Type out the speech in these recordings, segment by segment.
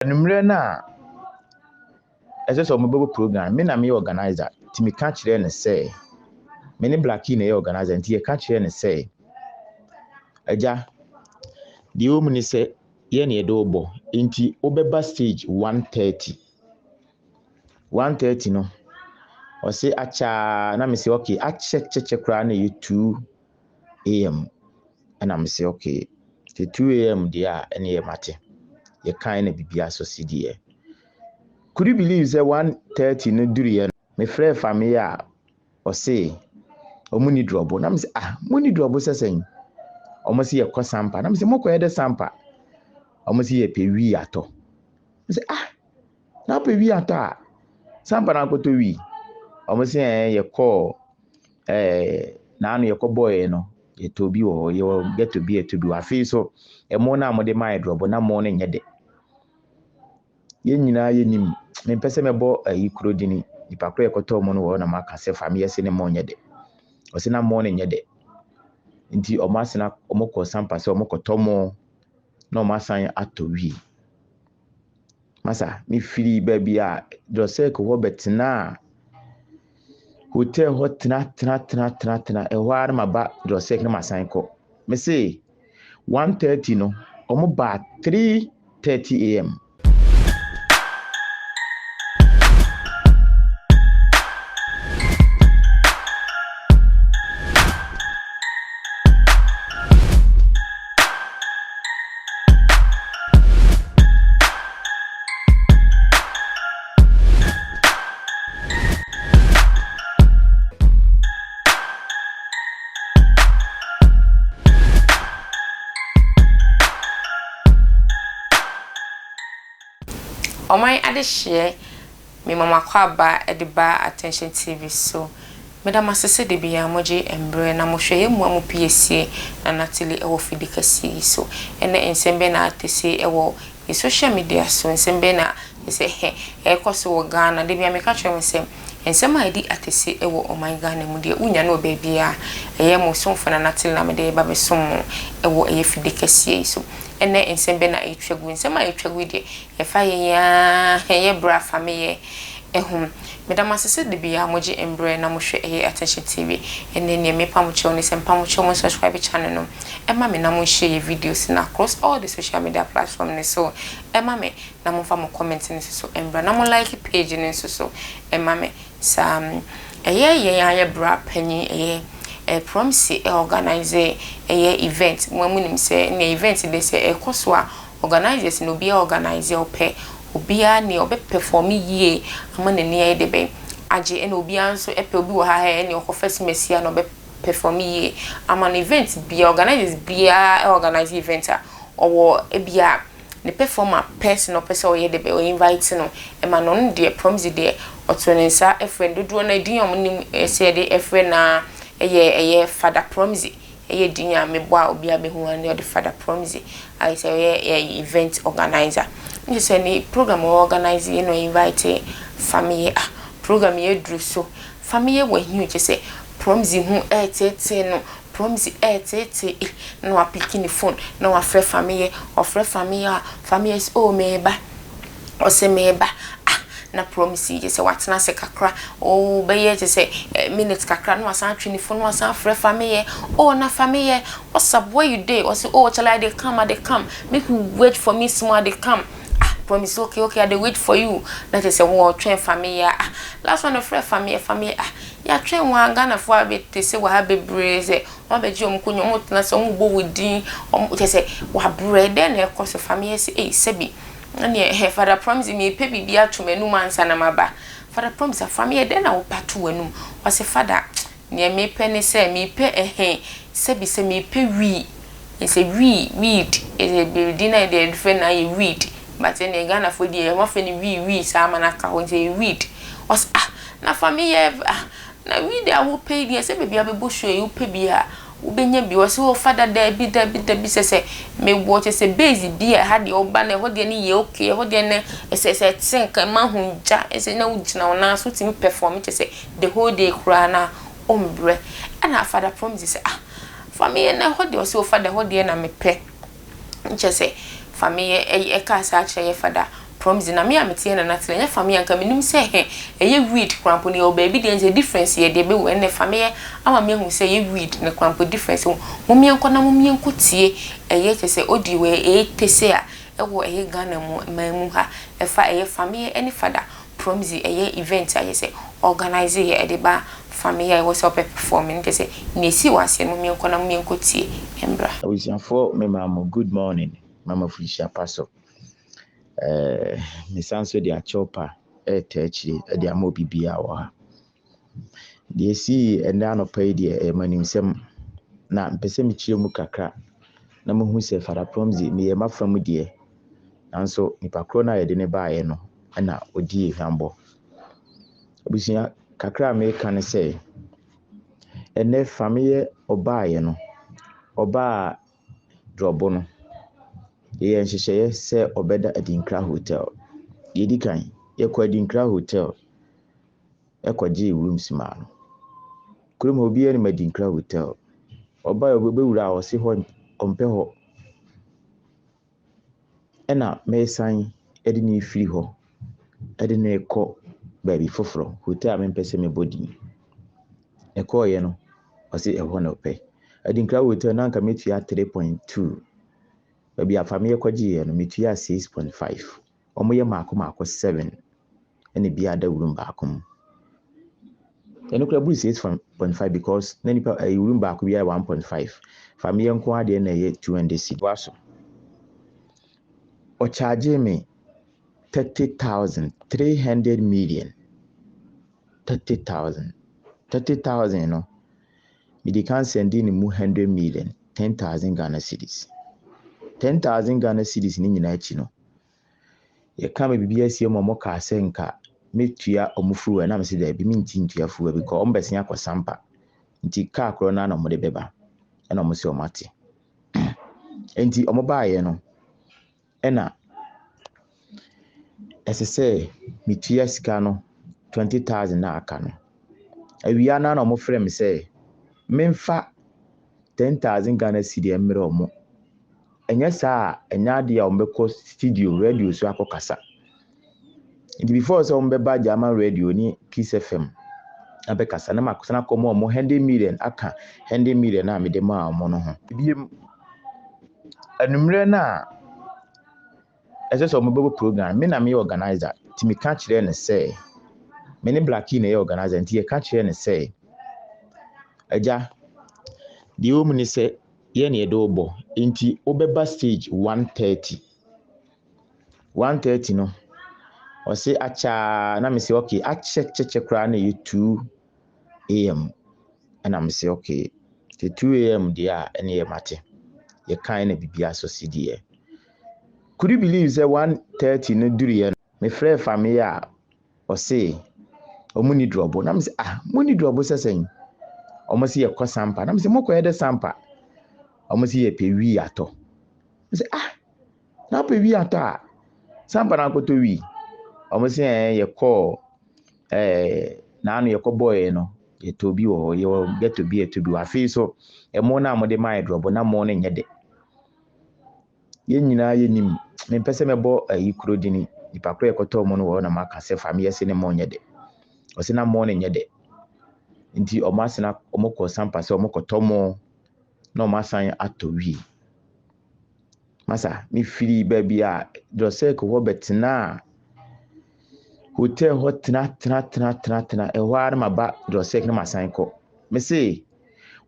Numre na ese so mo program me na me organizer ti me ka kire ne say me ne Blacky na organizer nti ye ka kire ne say aja di o mu ni say ye na ye do bo nti obeba stage 130 no o say acha na me say okay acheche kra na ye 2 am and I'm say okay the 2 am dia ene ye mate ye kan na bibia so sidie. Could you believe say 130 no duriye me frɛ Fameye o say omuni drobo na me say muni drobo sesen omo say ye kɔ sampa na me say mokɔ ye de sampa omo say ye pe wi ato me say na pe wi ato sampa na koto wi omo say ye kɔ na anu ye kɔ boy no ye to bi wo ye get to be to bi afi so e mo na mo de my drobo na mo ne nyede ye nyina ye nim me pese me bo ayi kuro dini nipa kro ekoto mo no wo na maka se Fameye se ne mo nyede o se na mo ne nyede nti o ma se na o mo ko sampa se o mo ko tomo na o ma san atowi masa mi firi ba bia drosek ho betina hotel ho tena e ho ar ma ba drosek na masan ko me say 130 no o mo ba 3:30 am. Omai ade share me mama kwaba ediba attention TV so medama sese de bia moje embre na mohwe emu amu PSC na natili ewo fidikasi so ene ensembe na atese ewo social media so ensembe na ese ekoso wo Ghana de bia me ka twem nsem ensema edi atese ewo Omai Ghana mu de unya na obabia eye mo somfo na natili na me de ba besom ewo eye fidikasi so ene ensembe na etwegu ensema etwegu de efa ye bra Fameye ehum medama sese de bia moje embre na mohwe eye attention TV ene ne me pamoche oni sempa moche mo subscribe channel no ema me na mo share videos na across all the social media platforms ne so ema me na mo fa mo comment ne so embre na mo like page ne so ema me sam eye bra panyi eye promise organize event mo munim se na event de se ekoso a organizers no bia organize ope obia ne obe perform yie ama ne ne de be age ene obia nso epe obi wo ha ne okofes mesia no be perform yie ama ne event bia organizers bia organize event a owo ebia ne performer person no person oye de be o invite no e ma no de promise de otonensa e friend dodo na din omnim se de e friend na eye father promise eye din a me boa obi abehu an de father promise I say event organizer you say ni program organize you know invite Fameye program ye dru so Fameye we hu je say promise hu no promise no application phone no afre Fameye ofre Fameye is o meba o se meba na promise je say watena se kakra o be ye je say minutes kakra no asan twi ni phone asan frɛ Fameye na Fameye what's up where you dey or say shall I dey come make you wait for me small they come promise okay I dey wait for you that is say wo train Fameye last one frɛ Fameye ya train wa Ghana fo abete say wa ha bebre say wa be ji omkunyo mo tena say mo bo wodin je say wa bre den na ekoso Fameye say sebi ane father promise me pe bibia twomanu mansa na maba father promise Fameye den na wo patu wanum o say father ne me pe ne say me pe sebi say me pe wi say weed is a building na dey different na weed but in Ghana for the one fe ni we sa manaka ho say weed was na Fameye na weed a wo pe dey say bibia be bo show you pe bia ubenya bi wose wo father da bi se me watch se base bi ha de oba na ho de ne ye okay ho de ne se think ma hunja se na ugina na so ti perform it se the whole day kra na ombre ana father promise se Fameye na ho de wose wo father ho de na me pe nche se Fameye e ka sa kire ye father promise na me amete na natele nya Fameye anka menim se eye weed krampo ne o baby dey difference ye dey be we ne Fameye ama me hu se ye weed ne krampo difference mo me enko na mo me enko tie eye se odi we tese a ewo eye Ghana mu mamu ha efa eye Fameye any father promise eye event aye se organize ye edeba Fameye was up performing they say nesi wase mo me enko na mo me enko tie embra for me mama good morning mama Felicia Paso me sanso de achopa techi de amobi bia wa de si enda no pay de manisem na mpese me chire mu kakra na mo hu se fara promise me ma fam de nanso nipa kro na ye de ne baaye no na odi hwambo obusia kakra me kan se ene Fameye obaaye no oba drobo no ye nhyehyeye se obeda Adinkra hotel yedi kan ye kwa Adinkra hotel ekwaji rooms ma no kurom obi ye ni Adinkra hotel oba obewura a ose ho ompe ho ena mesan edi ni free ho edi na ekọ baby foforo hotel me pese me body ekọ ye no ose eho na ope Adinkra hotel na nka metua 3.2 baby Fameye kwaji ye no metua 6.5 omoye mako 7 ene bia da room baakom eno kura buru 6.5 because nani pa room baako bia 1.5 Fameye nko ade na ye 200 waso o charge me 30,300 million 30,000 no me di kan sending mu 100 million 10,000 Ghana cedis 10,000 Ghana cedis ni nyina achi no ye kama bibia asie mo ka asenka metua omufuru na mse da bi minti ntua fuwa bi ko ombese akosampa nti ka akro na mo de beba na mo se o mate enti omo baaye no ena esese metua sika no 20,000 na aka no awia na mo frɛ me se memfa 10,000 Ghana cedi emre omo enye saa enya de a ombekọ studio radio so akokasa nti before so ombeba German radio ni Kiss FM abekasa na makosana komo 100 million aka 100 million na me de ma omo no ho biem anumre na ese so ombebo program me na me organizer ti me ka kire ne say me ne Blacky na ye organizer nti ye ka kire ne say aja di o mu ni say ye ne do bo nti obeba stage 130 no o se acha na me se okay achecheche kra na 2 am and me se okay the 2 am dia ene ye mate ye kan na bibia so cd could you believe say 130 no duriye me frɛ Fameye a o se o mu ni drobo na me se mu ni drobo sesen o mo se ye kɔ sampa na me se mokɔ ye de sampa o mo se ye pe wi ato me se na pe wi ato a sampa na ko to wi o mo se ye kɔ na anu ye kɔ boy no ye to bi wo ye get to be to bi wa fi so e mo na mo de my drobo na mo ne nyede ye nyina ye nim me pese me bo ikuro dini ipa kro ye kɔtɔ mo no wo na maka se Fameye se ne mo nyede o se na mo ne nyede nti o ma sena o mo kɔ sampa se o mo kɔtɔ mo na o ma san ato wi masa mi firi baby a drosek wo betina hotel hot tena e wa ma ba drosek na masan ko me say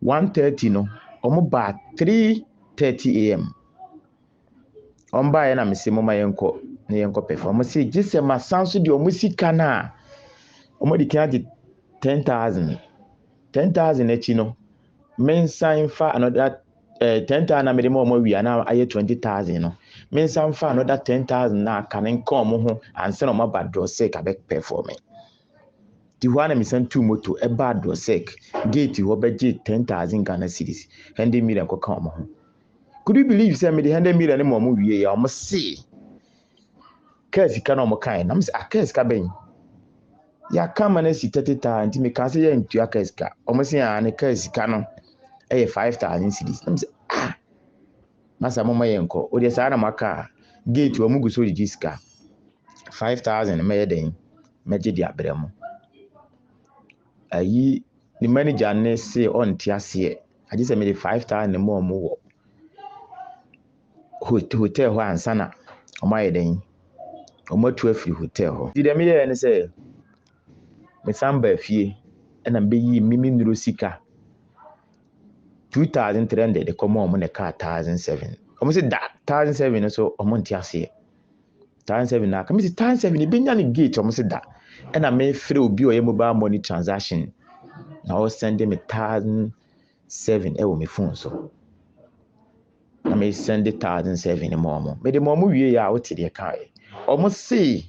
1:30 no omo ba 3:30 am on ba na me say mo ma yenko na yenko perform say gise masan so de omo sika na omo di kan di 10,000 echi no men sign fa another 10,000 na me de mo wi na aye 20,000 no men sign fa another 10,000 na kan nko mo ho anse no ma ba drosek abek perform di wana mi san two moto e ba drosek gate wo be 10,000 Ghana cedis 100 million ko kan mo ho could you believe say me the 100 million mo mo wie ya mo see kasi kan mo kan na me say kasi ka ben ya kama na si 30,000 nti me kan say ya ntua kasi ka o mo say ne kasi ka no 5,000 cedis na me say masa mo ma yenko o de sa na maka gate wo mugu so di diska 5,000 me den meje di abremo ayi the manager ne say on ti ase aje say me di 5,000 mo wo hotel ho ansana o ma den o ma tu afiri hotel ho di dem ye ne say me samba fie na be yi mimi nuro sika 2,300 de komo mo ne ka 1,700 omo say da 1,700 so omo nti ase 1,700 na kami say 1,700 be nya ne gate omo say da na me free obi o ye mobile money transaction na o send me 1,700 e wo me phone so na me send 1,700 mo me de mo wie ya o ti de ka e omo say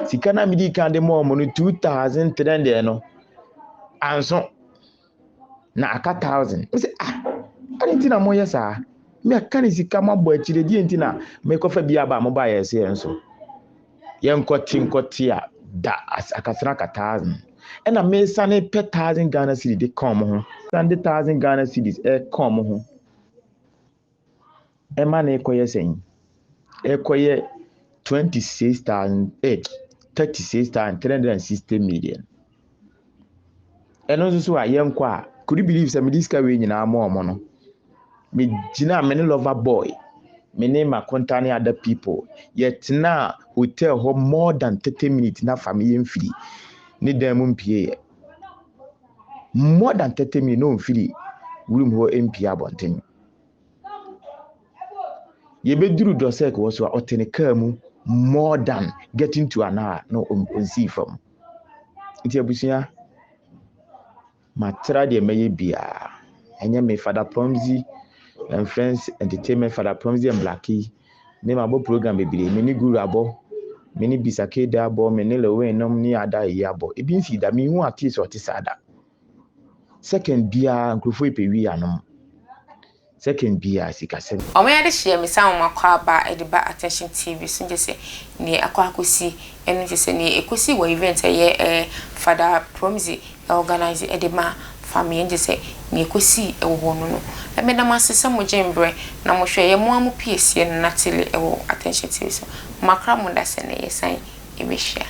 sika na me di kan de mo no 2,300 no anso na aka 1,000 me say ani na mo yesa me aka ni sika mabo akire di enti na me kofa bia ba mo ba yese enso ye nkoti a da akasra ka 1,000 na me sane pe 1,000 Ghana cedi de kom ho sande 1,000 Ghana cedis kom ho e ma na ekoye sen ekoye 36,360 million eno so a ye nko a could you believe say me this we nyina mo no me gina me ne lover boy me ne my contact other people yet na hotel ho more than 30 minutes na family mfiri ni dem mpie more than 30 minutes no mfiri room ho mpie abonten ye beduru dosek wo so oteneka mu more than getting to an hour no on see from iti abusia matra de meye bia enye me father Promzi and friends entertainment father Promzi and Blackie me ma bo program bebire me ni guru abo me ni bisake da abo me ni lewe nom ni ada yi abo e bi nsi da me hu artist o ti sada second bia nkrofo ipewi anom second bia sikasem omo ya de hye me san mo akwa ba ediba attention TV so nje se ni akwa akosi enu nje se ni ekosi wo event ye father Promzi organize edema family nje se ni ekosi ewo hono no me na masese mo jembre na mo hwe ye mo amu piesie na tele ewo attention TV so makra mo da se ne ye san e be hia